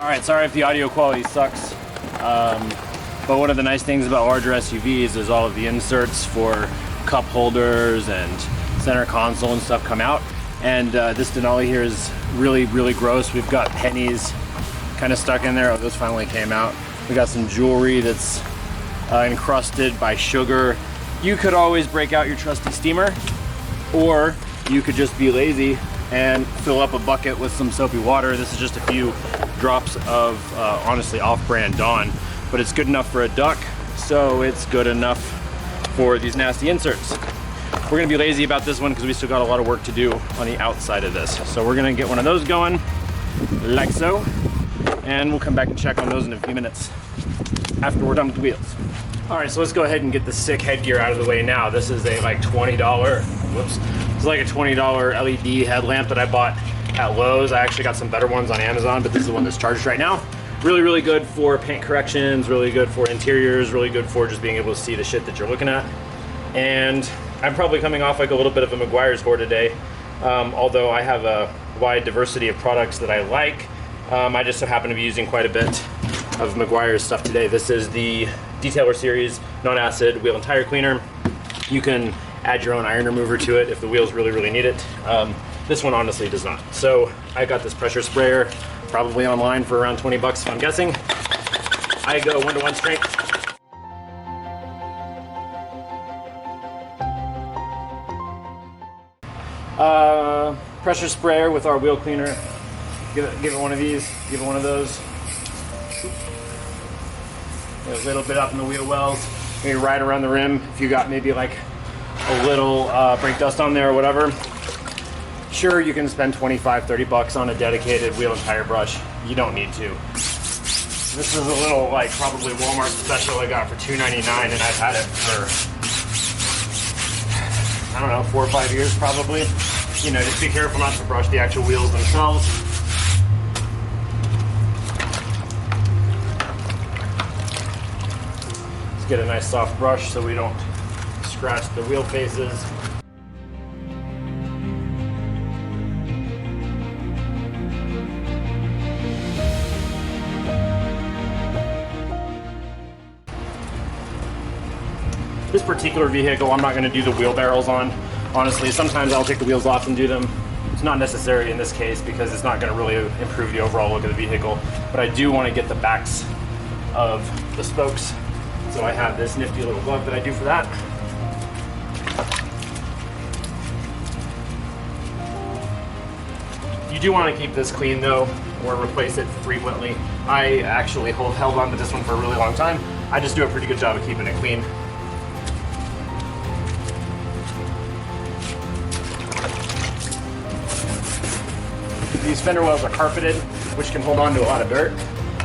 Alright, sorry if the audio quality sucks, but one of the nice things about larger SUVs is all of the inserts for cup holders and center console and stuff come out. And this Denali here is really, really gross. We've got pennies kind of stuck in there. Oh, those finally came out. We got some jewelry that's encrusted by sugar. You could always break out your trusty steamer, or you could just be lazy and fill up a bucket with some soapy water. This is just a few drops of honestly off-brand Dawn, but it's good enough for a duck, so it's good enough for these nasty inserts. We're gonna be lazy about this one because we still got a lot of work to do on the outside of this. So we're gonna get one of those going, like so, and we'll come back and check on those in a few minutes after we're done with the wheels. All right, so let's go ahead and get the sick headgear out of the way now. This is a like $20, whoops. It's like a $20 LED headlamp that I bought at Lowe's. I actually got some better ones on Amazon, but this is the one that's charged right now. Really, really good for paint corrections, really good for interiors, really good for just being able to see the shit that you're looking at. And I'm probably coming off like a little bit of a Mcguire's whore today, although I have a wide diversity of products that I like. I just so happen to be using quite a bit of Mcguire's stuff today. This is the Detailer Series non-acid wheel and tire cleaner. You can add your own iron remover to it if the wheels really, really need it. This one honestly does not. So I got this pressure sprayer, probably online for around 20 bucks if I'm guessing. I go 1-to-1 strength. Pressure sprayer with our wheel cleaner. Give it one of these, give it one of those. Get a little bit up in the wheel wells, maybe right around the rim if you got maybe like a little brake dust on there or whatever. Sure, you can spend 25, 30 bucks on a dedicated wheel and tire brush. You don't need to. This is a little like probably Walmart special I got for $2.99, and I've had it for, I don't know, 4 or 5 years probably. You know, just be careful not to brush the actual wheels themselves. Let's get a nice soft brush so we don't scratch the wheel faces. This particular vehicle, I'm not going to do the wheel barrels on. Honestly, sometimes I'll take the wheels off and do them. It's not necessary in this case because it's not going to really improve the overall look of the vehicle. But I do want to get the backs of the spokes. So I have this nifty little glove that I do for that. You do want to keep this clean though, or replace it frequently. I actually held on to this one for a really long time. I just do a pretty good job of keeping it clean. These fender wells are carpeted, which can hold on to a lot of dirt,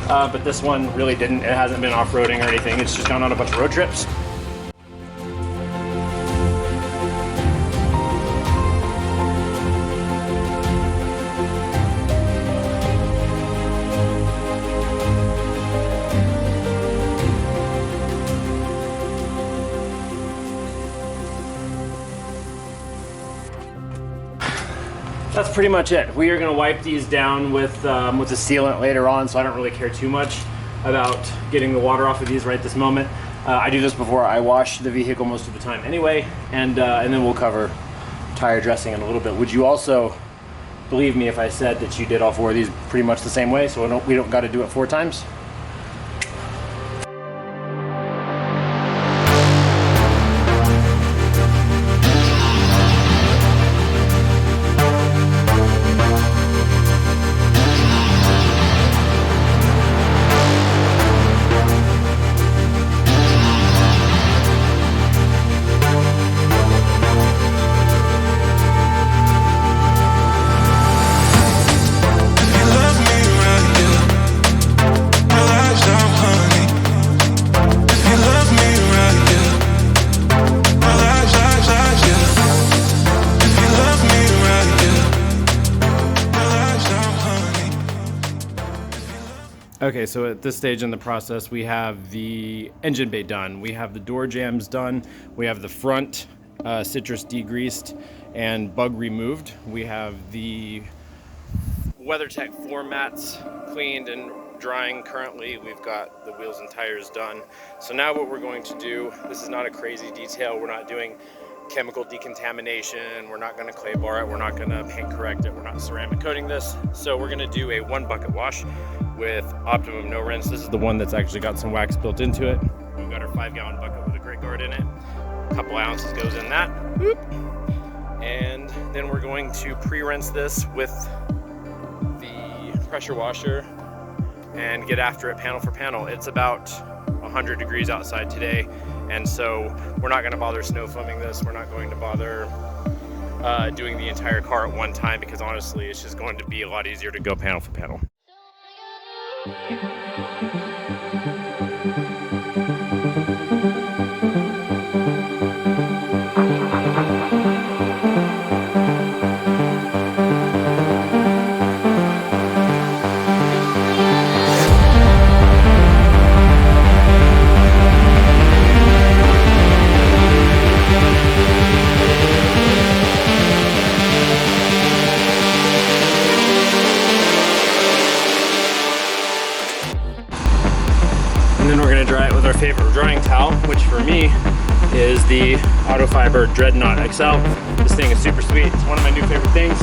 but this one really didn't. It hasn't been off-roading or anything. It's just gone on a bunch of road trips. That's pretty much it. We are going to wipe these down with the sealant later on, so I don't really care too much about getting the water off of these right this moment. I do this before I wash the vehicle most of the time anyway, and then we'll cover tire dressing in a little bit. Would you also believe me if I said that you did all 4 of these pretty much the same way, so we don't got to do it 4 times? Okay, so at this stage in the process, we have the engine bay done, we have the door jambs done, we have the front citrus degreased and bug removed, we have the WeatherTech floor mats cleaned and drying currently. We've got the wheels and tires done. So now what we're going to do, this is not a crazy detail, we're not doing chemical decontamination, we're not going to clay bar it, we're not going to paint correct it, we're not ceramic coating this. So we're going to do a 1 bucket wash with Optimum no rinse. This is the one that's actually got some wax built into it. We've got our 5-gallon bucket with a grit guard in it. A couple ounces goes in that. Boop. And then we're going to pre-rinse this with the pressure washer and get after it panel for panel. It's about 100 degrees outside today, and so we're not going to bother snow foaming this. We're not going to bother doing the entire car at one time, because honestly it's just going to be a lot easier to go panel for panel. And then we're going to dry it with our favorite drying towel, which for me is the Autofiber Dreadnought XL. This thing is super sweet. It's one of my new favorite things.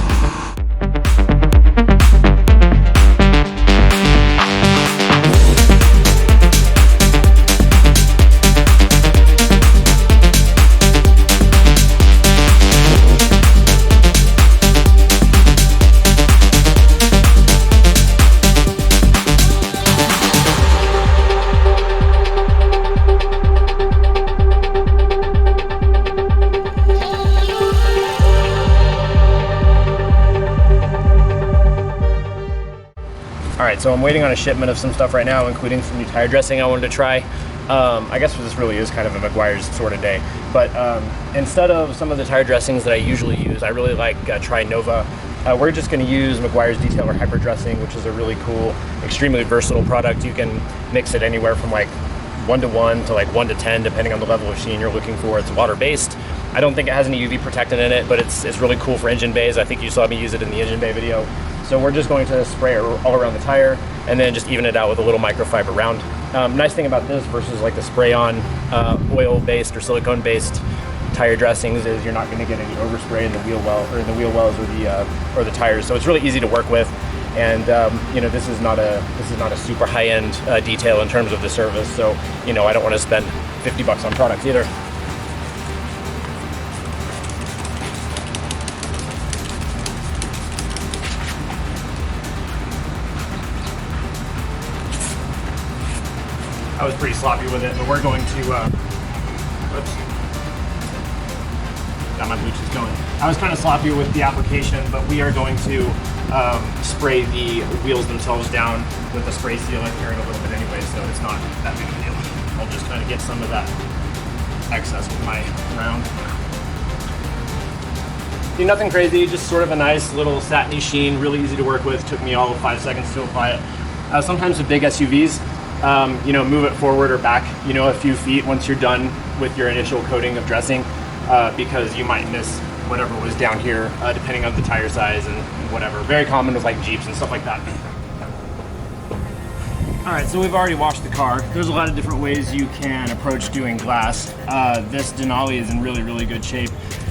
Alright, so I'm waiting on a shipment of some stuff right now, including some new tire dressing I wanted to try. I guess this really is kind of a Mcguire's sort of day, but instead of some of the tire dressings that I usually use, I really like Tri-Nova. We're just going to use Mcguire's Detailer Hyper Dressing, which is a really cool, extremely versatile product. You can mix it anywhere from like 1 to 1 to like 1 to 10, depending on the level of sheen you're looking for. It's water-based. I don't think it has any UV protectant in it, but it's really cool for engine bays. I think you saw me use it in the engine bay video. So we're just going to spray it all around the tire and then just even it out with a little microfiber round. Nice thing about this versus like the spray-on oil-based or silicone-based tire dressings is you're not going to get any overspray in the wheel well or in the wheel wells or the tires. So it's really easy to work with, and you know, this is not a super high-end detail in terms of the service. So you know, I don't want to spend 50 bucks on products either. I was pretty sloppy with it, but we're going to, whoops, got my Bluetooth going. I was kind of sloppy with the application, but we are going to spray the wheels themselves down with a spray sealant here in a little bit anyway, so it's not that big of a deal. I'll just kind of get some of that excess with my round. Nothing crazy, just sort of a nice little satiny sheen, really easy to work with. Took me all of 5 seconds to apply it. Sometimes with big SUVs, you know, move it forward or back, you know, a few feet once you're done with your initial coating of dressing, because you might miss whatever was down here, depending on the tire size and whatever. Very common with like Jeeps and stuff like that. All right, so we've already washed the car. There's a lot of different ways you can approach doing glass. This Denali is in really, really good shape,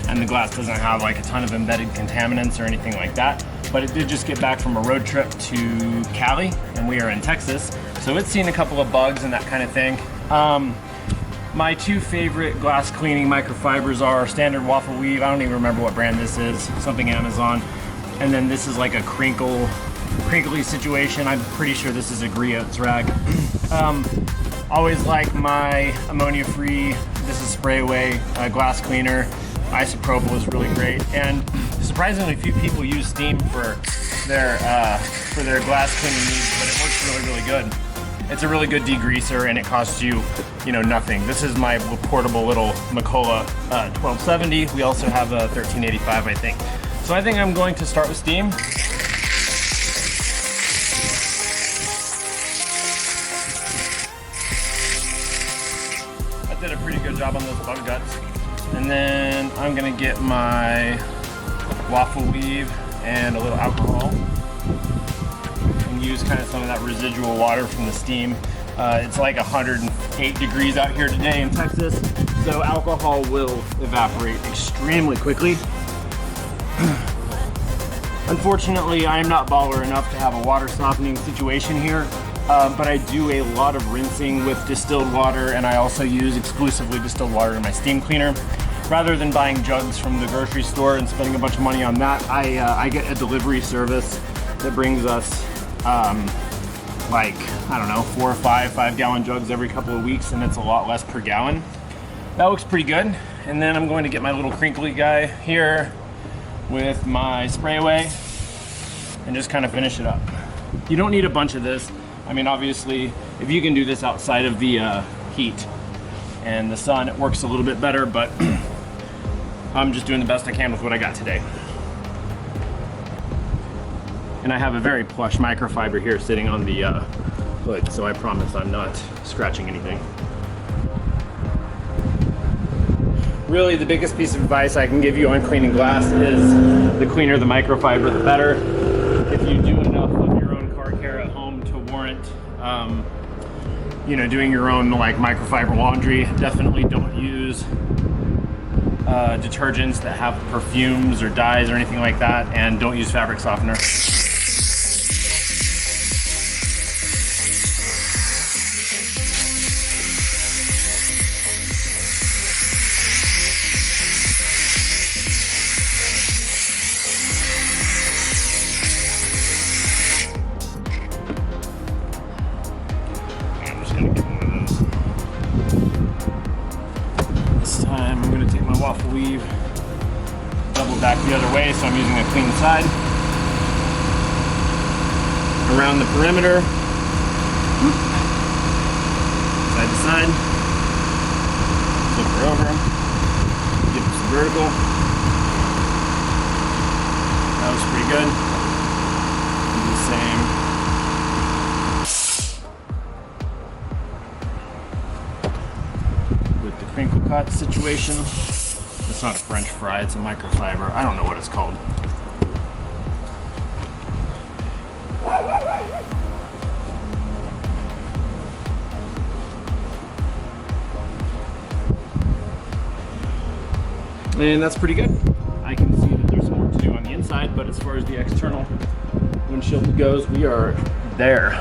and the glass doesn't have like a ton of embedded contaminants or anything like that. But it did just get back from a road trip to Cali, and we are in Texas. So it's seen a couple of bugs and that kind of thing. My 2 favorite glass cleaning microfibers are standard waffle weave. I don't even remember what brand this is, something Amazon. And then this is like a crinkly situation. I'm pretty sure this is a Griot's rag. Always like my ammonia-free, this is spray away glass cleaner. Isopropyl is really great. And surprisingly few people use steam for their glass cleaning needs, but it works really, really good. It's a really good degreaser, and it costs you, you know, nothing. This is my portable little Microfibers 1270. We also have a 1385, I think. So I think I'm going to start with steam. That did a pretty good job on those bug guts. And then I'm gonna get my waffle weave and a little alcohol and use kind of some of that residual water from the steam. It's like 108 degrees out here today in Texas, so alcohol will evaporate extremely quickly. Unfortunately, I am not baller enough to have a water softening situation here, but I do a lot of rinsing with distilled water, and I also use exclusively distilled water in my steam cleaner. Rather than buying jugs from the grocery store and spending a bunch of money on that, I get a delivery service that brings us like, I don't know, 4 or 5 gallon jugs every couple of weeks, and it's a lot less per gallon. That looks pretty good. And then I'm going to get my little crinkly guy here with my spray away and just kind of finish it up. You don't need a bunch of this. I mean, obviously, if you can do this outside of the heat and the sun, it works a little bit better, but I'm just doing the best I can with what I got today. And I have a very plush microfiber here sitting on the hood, so I promise I'm not scratching anything. Really, the biggest piece of advice I can give you on cleaning glass is the cleaner the microfiber, the better. If you do enough of your own car care at home to warrant, you know, doing your own like microfiber laundry, definitely don't use detergents that have perfumes or dyes or anything like that, and don't use fabric softener. Waffle weave, double back the other way, so I'm using a clean side. Around the perimeter, side to side, flip her over, get some vertical. That was pretty good. Do the same with the crinkle cut situation. It's not a French fry, it's a microfiber. I don't know what it's called. And that's pretty good. I can see that there's more to do on the inside, but as far as the external windshield goes, we are there.